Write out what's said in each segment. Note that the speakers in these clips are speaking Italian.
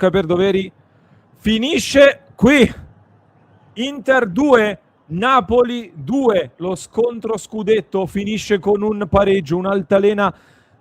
tocca per Doveri, finisce qui. Inter 2, Napoli 2, lo scontro scudetto finisce con un pareggio, un'altalena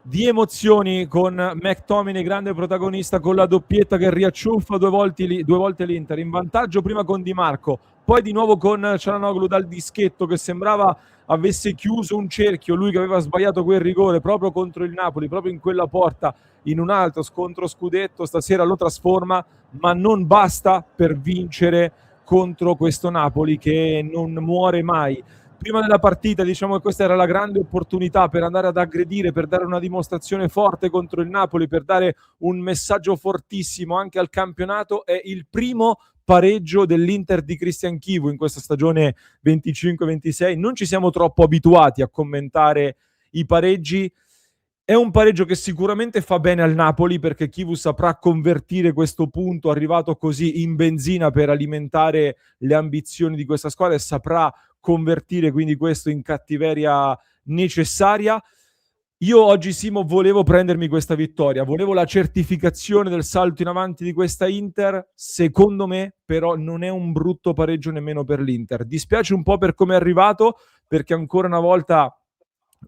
di emozioni con McTominay grande protagonista con la doppietta che riacciuffa due volte l'Inter in vantaggio, prima con Di Marco, poi di nuovo con Çalhanoğlu dal dischetto che sembrava avesse chiuso un cerchio, lui che aveva sbagliato quel rigore proprio contro il Napoli, proprio in quella porta, in un altro scontro scudetto. Stasera lo trasforma, ma non basta per vincere contro questo Napoli che non muore mai. Prima della partita diciamo che questa era la grande opportunità per andare ad aggredire, per dare una dimostrazione forte contro il Napoli, per dare un messaggio fortissimo anche al campionato. È il primo pareggio dell'Inter di Christian Chivu in questa stagione 25-26. Non ci siamo troppo abituati a commentare i pareggi. È un pareggio che sicuramente fa bene al Napoli, perché Chivu saprà convertire questo punto arrivato così in benzina per alimentare le ambizioni di questa squadra e saprà convertire quindi questo in cattiveria necessaria. Io oggi, Simo, volevo prendermi questa vittoria, volevo la certificazione del salto in avanti di questa Inter. Secondo me però non è un brutto pareggio nemmeno per l'Inter. Dispiace un po' per come è arrivato, perché ancora una volta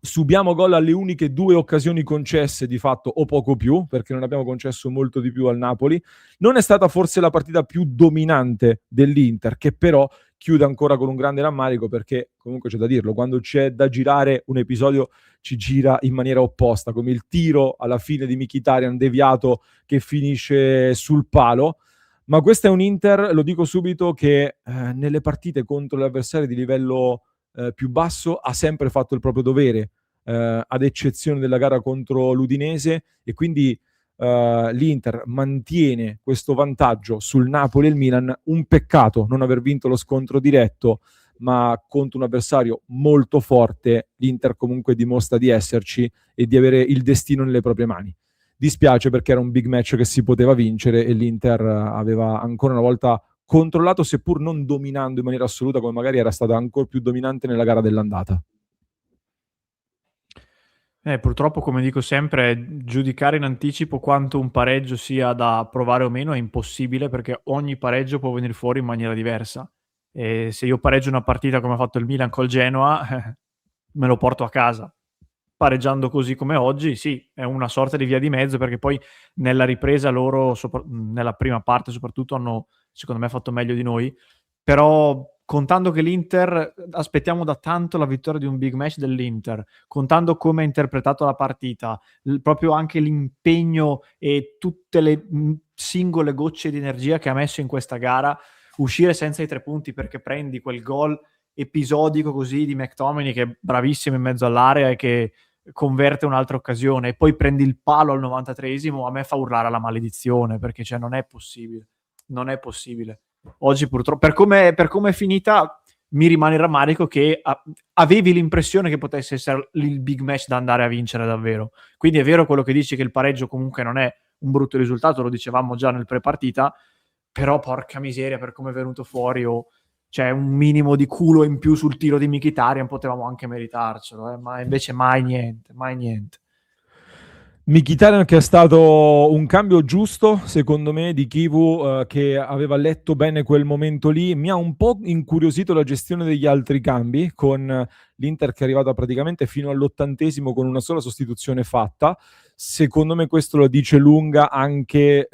subiamo gol alle uniche due occasioni concesse di fatto, o poco più, perché non abbiamo concesso molto di più al Napoli. Non è stata forse la partita più dominante dell'Inter, che però chiude ancora con un grande rammarico, perché comunque c'è da dirlo, quando c'è da girare un episodio ci gira in maniera opposta, come il tiro alla fine di Mkhitaryan deviato che finisce sul palo. Ma questa è un Inter, lo dico subito, che nelle partite contro gli avversari di livello più basso ha sempre fatto il proprio dovere, ad eccezione della gara contro l'Udinese, e quindi l'Inter mantiene questo vantaggio sul Napoli e il Milan. Un peccato non aver vinto lo scontro diretto, ma contro un avversario molto forte l'Inter comunque dimostra di esserci e di avere il destino nelle proprie mani. Dispiace perché era un big match che si poteva vincere e l'Inter aveva ancora una volta controllato, seppur non dominando in maniera assoluta come magari era stata ancora più dominante nella gara dell'andata. Purtroppo, come dico sempre, giudicare in anticipo quanto un pareggio sia da provare o meno è impossibile, perché ogni pareggio può venire fuori in maniera diversa. E se io pareggio una partita come ha fatto il Milan col Genoa, me lo porto a casa. Pareggiando così come oggi, sì, è una sorta di via di mezzo, perché poi nella ripresa loro, nella prima parte soprattutto, hanno secondo me fatto meglio di noi. Però contando che l'Inter, aspettiamo da tanto la vittoria di un big match dell'Inter, contando come ha interpretato la partita, proprio anche l'impegno e tutte le singole gocce di energia che ha messo in questa gara, uscire senza i 3 punti perché prendi quel gol episodico così di McTominay, che è bravissimo in mezzo all'area e che converte un'altra occasione, e poi prendi il palo al 93esimo, a me fa urlare alla maledizione, perché cioè non è possibile. Oggi purtroppo, per come è finita, mi rimane il rammarico che avevi l'impressione che potesse essere il big match da andare a vincere davvero. Quindi è vero quello che dici, che il pareggio comunque non è un brutto risultato, lo dicevamo già nel pre-partita, però porca miseria per come è venuto fuori, cioè un minimo di culo in più sul tiro di Mkhitaryan potevamo anche meritarcelo, ma invece mai niente. Mkhitaryan, che è stato un cambio giusto secondo me di Chivu, che aveva letto bene quel momento lì. Mi ha un po' incuriosito la gestione degli altri cambi, con l'Inter che è arrivata praticamente fino all'80° con una sola sostituzione fatta. Secondo me questo lo dice lunga anche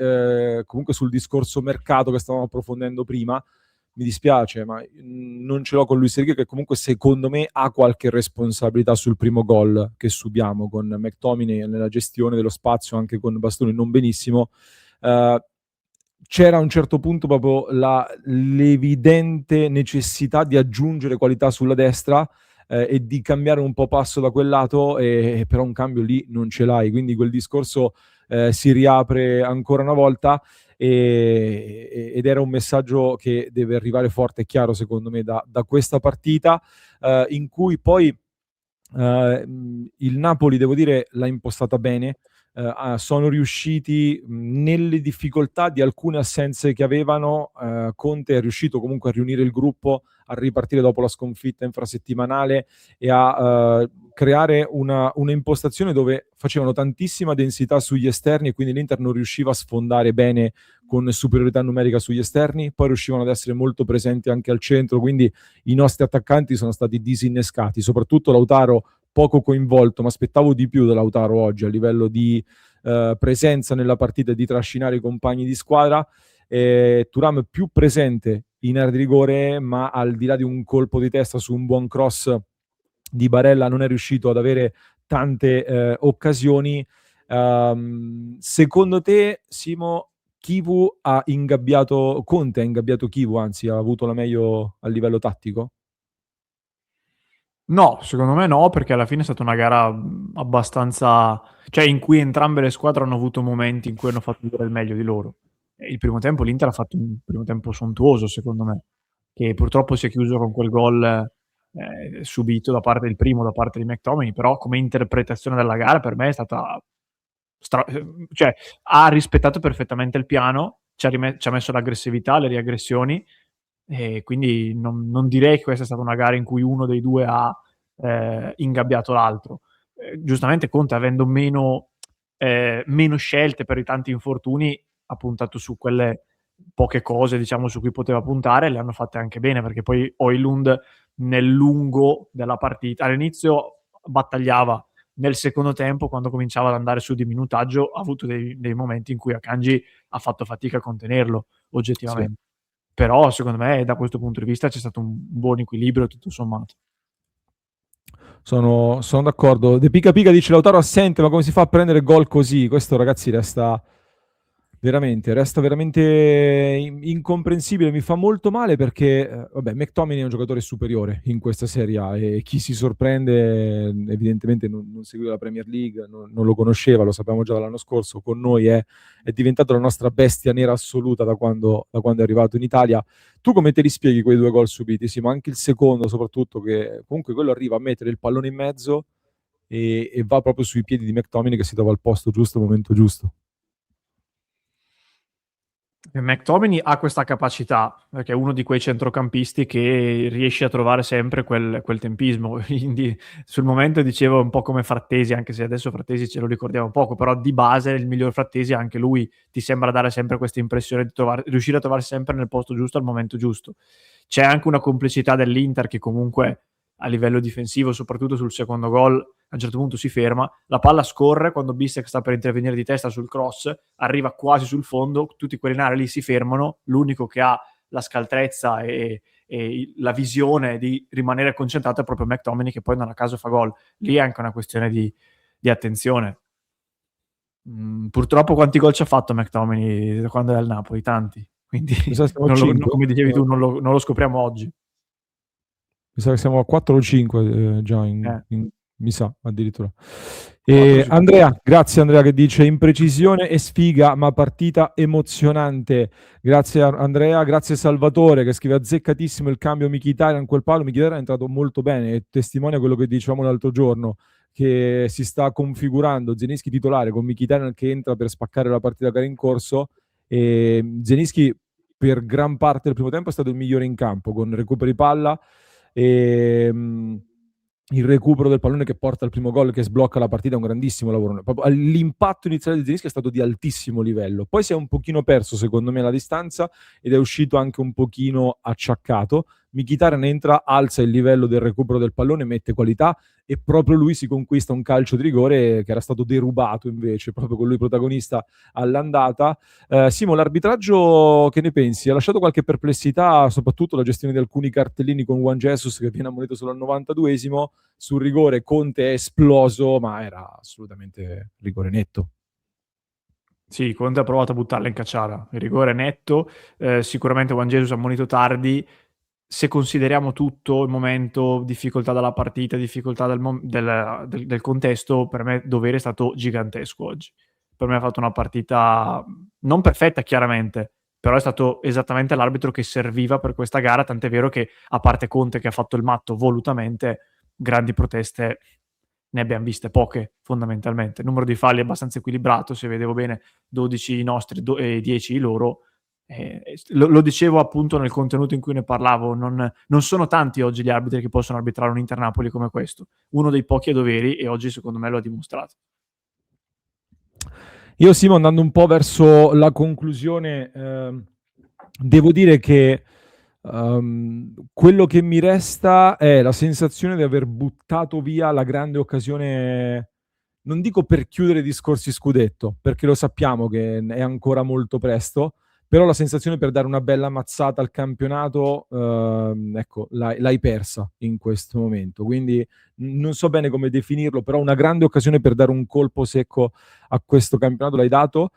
comunque sul discorso mercato che stavamo approfondendo prima. Mi dispiace, ma non ce l'ho con Luis Enrique, che comunque secondo me ha qualche responsabilità sul primo gol che subiamo, con McTominay nella gestione dello spazio, anche con Bastoni non benissimo. C'era a un certo punto proprio l'evidente necessità di aggiungere qualità sulla destra e di cambiare un po' passo da quel lato, però un cambio lì non ce l'hai, quindi quel discorso si riapre ancora una volta. Ed era un messaggio che deve arrivare forte e chiaro secondo me da questa partita, in cui poi il Napoli, devo dire, l'ha impostata bene. Sono riusciti nelle difficoltà di alcune assenze che avevano. Conte è riuscito comunque a riunire il gruppo, a ripartire dopo la sconfitta infrasettimanale e a creare una impostazione dove facevano tantissima densità sugli esterni, e quindi l'Inter non riusciva a sfondare bene con superiorità numerica sugli esterni, poi riuscivano ad essere molto presenti anche al centro, quindi i nostri attaccanti sono stati disinnescati, soprattutto Lautaro poco coinvolto, ma aspettavo di più da Lautaro oggi a livello di presenza nella partita e di trascinare i compagni di squadra. Thuram più presente in area di rigore, ma al di là di un colpo di testa su un buon cross di Barella non è riuscito ad avere tante occasioni. Secondo te, Simo, Conte ha ingabbiato Kivu, anzi ha avuto la meglio a livello tattico? No, secondo me no, perché alla fine è stata una gara abbastanza... cioè in cui entrambe le squadre hanno avuto momenti in cui hanno fatto vedere il meglio di loro. E il primo tempo l'Inter ha fatto un primo tempo sontuoso, secondo me, che purtroppo si è chiuso con quel gol subito da parte del primo, da parte di McTominay, però come interpretazione della gara per me è stata... cioè ha rispettato perfettamente il piano, ci ha messo l'aggressività, le riaggressioni, e quindi non direi che questa è stata una gara in cui uno dei due ha ingabbiato l'altro. Giustamente Conte, avendo meno scelte per i tanti infortuni, ha puntato su quelle poche cose, diciamo, su cui poteva puntare, e le hanno fatte anche bene, perché poi Højlund nel lungo della partita, all'inizio battagliava, nel secondo tempo, quando cominciava ad andare su di minutaggio, ha avuto dei momenti in cui Akanji ha fatto fatica a contenerlo, oggettivamente. Sì. Però secondo me da questo punto di vista c'è stato un buon equilibrio tutto sommato. Sono d'accordo. De Pica Pica dice Lautaro assente, ma come si fa a prendere gol così? Questo, ragazzi, resta veramente incomprensibile. Mi fa molto male perché, vabbè, McTominay è un giocatore superiore in questa Serie A e chi si sorprende evidentemente non seguiva la Premier League, non lo conosceva, lo sapevamo già dall'anno scorso. Con noi è diventato la nostra bestia nera assoluta da quando è arrivato in Italia. Tu come te li spieghi quei 2 gol subiti? Sì, ma anche il secondo soprattutto, che comunque quello arriva a mettere il pallone in mezzo e va proprio sui piedi di McTominay che si trova al posto giusto al momento giusto. McTominay ha questa capacità, perché è uno di quei centrocampisti che riesce a trovare sempre quel tempismo. Quindi sul momento dicevo un po' come Frattesi, anche se adesso Frattesi ce lo ricordiamo poco, però di base il miglior Frattesi, anche lui ti sembra dare sempre questa impressione di riuscire a trovarsi sempre nel posto giusto al momento giusto. C'è anche una complicità dell'Inter che comunque a livello difensivo, soprattutto sul secondo gol, a un certo punto si ferma, la palla scorre, quando Bissek sta per intervenire di testa sul cross, arriva quasi sul fondo, tutti quelli in area lì si fermano, l'unico che ha la scaltrezza e la visione di rimanere concentrato è proprio McTominay, che poi non a caso fa gol. Lì è anche una questione di attenzione. Purtroppo quanti gol ci ha fatto McTominay da quando è al Napoli? Tanti. Quindi, come dicevi tu, non lo scopriamo oggi. Mi sa che siamo a 4 o 5 già, mi sa addirittura. Andrea, grazie Andrea che dice imprecisione e sfiga, ma partita emozionante. Grazie Andrea, grazie Salvatore che scrive azzeccatissimo il cambio Mkhitaryan, quel palo Mkhitaryan è entrato molto bene e testimonia quello che dicevamo l'altro giorno, che si sta configurando Zielinski titolare con Mkhitaryan che entra per spaccare la partita che era in corso, e Zielinski per gran parte del primo tempo è stato il migliore in campo con recuperi palla e il recupero del pallone che porta al primo gol che sblocca la partita è un grandissimo lavoro. L'impatto iniziale di Zielinski è stato di altissimo livello, poi si è un pochino perso secondo me la distanza ed è uscito anche un pochino acciaccato. Mkhitaryan entra, alza il livello del recupero del pallone, mette qualità e proprio lui si conquista un calcio di rigore che era stato derubato invece, proprio con lui protagonista all'andata. Simo, l'arbitraggio che ne pensi? Ha lasciato qualche perplessità, soprattutto la gestione di alcuni cartellini con Juan Jesus che viene ammonito solo al 92esimo, sul rigore Conte è esploso, ma era assolutamente rigore netto. Sì, Conte ha provato a buttarla in cacciara, il rigore è netto, sicuramente Juan Jesus ha ammonito tardi. Se consideriamo tutto il momento, difficoltà della partita, difficoltà del contesto, per me dovere è stato gigantesco oggi. Per me ha fatto una partita non perfetta chiaramente, però è stato esattamente l'arbitro che serviva per questa gara, tant'è vero che a parte Conte che ha fatto il matto volutamente, grandi proteste ne abbiamo viste poche fondamentalmente. Il numero di falli è abbastanza equilibrato, se vedevo bene 12 i nostri e 10 i loro. Lo dicevo appunto nel contenuto in cui ne parlavo, non sono tanti oggi gli arbitri che possono arbitrare un Inter-Napoli come questo, uno dei pochi a doveri, e oggi secondo me lo ha dimostrato. Io, Simo, andando un po' verso la conclusione, devo dire che quello che mi resta è la sensazione di aver buttato via la grande occasione, non dico per chiudere i discorsi scudetto, perché lo sappiamo che è ancora molto presto, però la sensazione per dare una bella mazzata al campionato, ecco, l'hai persa in questo momento. Quindi non so bene come definirlo, però una grande occasione per dare un colpo secco a questo campionato l'hai dato.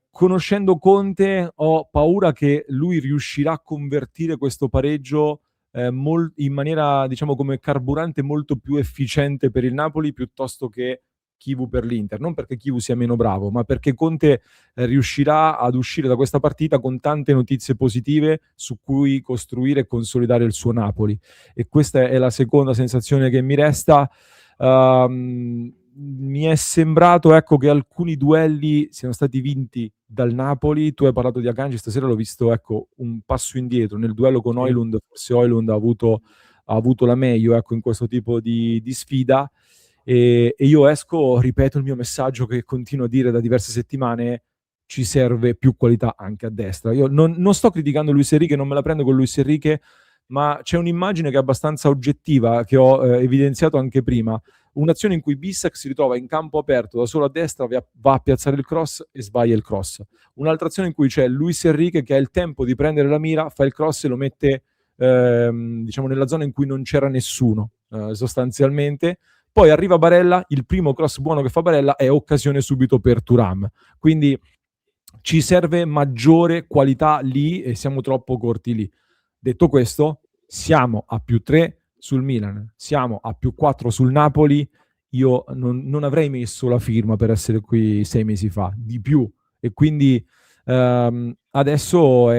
Conoscendo Conte, ho paura che lui riuscirà a convertire questo pareggio in maniera, diciamo, come carburante molto più efficiente per il Napoli piuttosto che Chivu per l'Inter. Non perché Chivu sia meno bravo, ma perché Conte riuscirà ad uscire da questa partita con tante notizie positive su cui costruire e consolidare il suo Napoli. E questa è la seconda sensazione che mi resta. Mi è sembrato, ecco, che alcuni duelli siano stati vinti dal Napoli. Tu hai parlato di Akanji, stasera l'ho visto, ecco, un passo indietro nel duello con Højlund. Forse Højlund ha avuto la meglio, ecco, in questo tipo di sfida. E io esco, ripeto il mio messaggio che continuo a dire da diverse settimane: ci serve più qualità anche a destra. Io non sto criticando Luis Enrique, non me la prendo con Luis Enrique, ma c'è un'immagine che è abbastanza oggettiva, che ho evidenziato anche prima. Un'azione in cui Bissac si ritrova in campo aperto da solo a destra, va a piazzare il cross e sbaglia il cross. Un'altra azione in cui c'è Luis Enrique che ha il tempo di prendere la mira, fa il cross e lo mette diciamo nella zona in cui non c'era nessuno, sostanzialmente. Poi arriva Barella, il primo cross buono che fa Barella è occasione subito per Thuram. Quindi ci serve maggiore qualità lì e siamo troppo corti lì. Detto questo, siamo a +3 sul Milan, siamo a +4 sul Napoli. Io non avrei messo la firma per essere qui 6 mesi fa, di più. E quindi adesso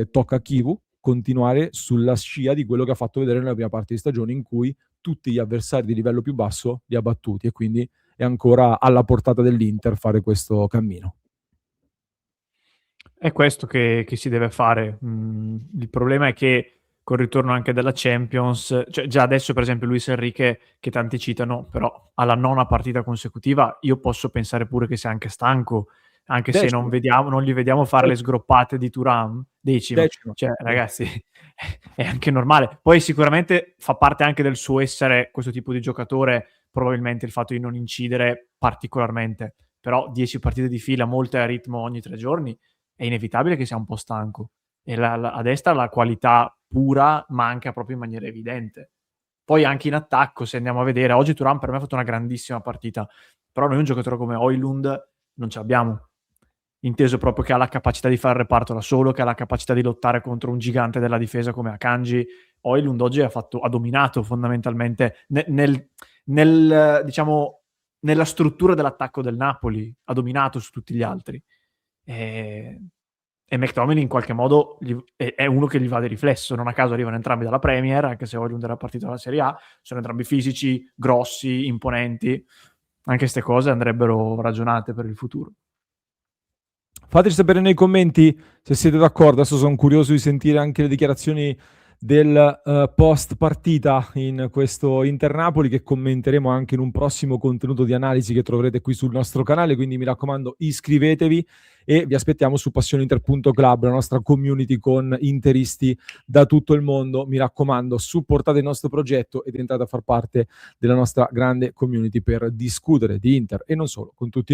tocca a Chivu continuare sulla scia di quello che ha fatto vedere nella prima parte di stagione, in cui tutti gli avversari di livello più basso li ha battuti, e quindi è ancora alla portata dell'Inter fare questo cammino. È questo che si deve fare. Il problema è che col ritorno anche della Champions, cioè già adesso per esempio Luis Enrique, che tanti citano, però alla 9ª partita consecutiva io posso pensare pure che sia anche stanco, anche se non gli vediamo fare le sgroppate di Thuram, decimo. Cioè ragazzi, è anche normale. Poi sicuramente fa parte anche del suo essere questo tipo di giocatore, probabilmente il fatto di non incidere particolarmente, però 10 partite di fila, molte a ritmo ogni 3 giorni, è inevitabile che sia un po' stanco. E a destra la qualità pura manca proprio in maniera evidente. Poi anche in attacco, se andiamo a vedere, oggi Thuram per me ha fatto una grandissima partita, però noi un giocatore come Højlund non ce l'abbiamo, inteso proprio che ha la capacità di fare il reparto da solo, che ha la capacità di lottare contro un gigante della difesa come Akanji. Højlund oggi ha dominato fondamentalmente diciamo, nella struttura dell'attacco del Napoli, ha dominato su tutti gli altri. E McTominay in qualche modo è uno che gli va di riflesso. Non a caso arrivano entrambi dalla Premier, anche se Højlund era partito dalla Serie A. Sono entrambi fisici, grossi, imponenti. Anche queste cose andrebbero ragionate per il futuro. Fateci sapere nei commenti se siete d'accordo. Adesso sono curioso di sentire anche le dichiarazioni del post partita in questo Inter Napoli, che commenteremo anche in un prossimo contenuto di analisi che troverete qui sul nostro canale. Quindi mi raccomando, iscrivetevi e vi aspettiamo su passioneinter.club, la nostra community con interisti da tutto il mondo. Mi raccomando, supportate il nostro progetto ed entrate a far parte della nostra grande community per discutere di Inter e non solo, con tutti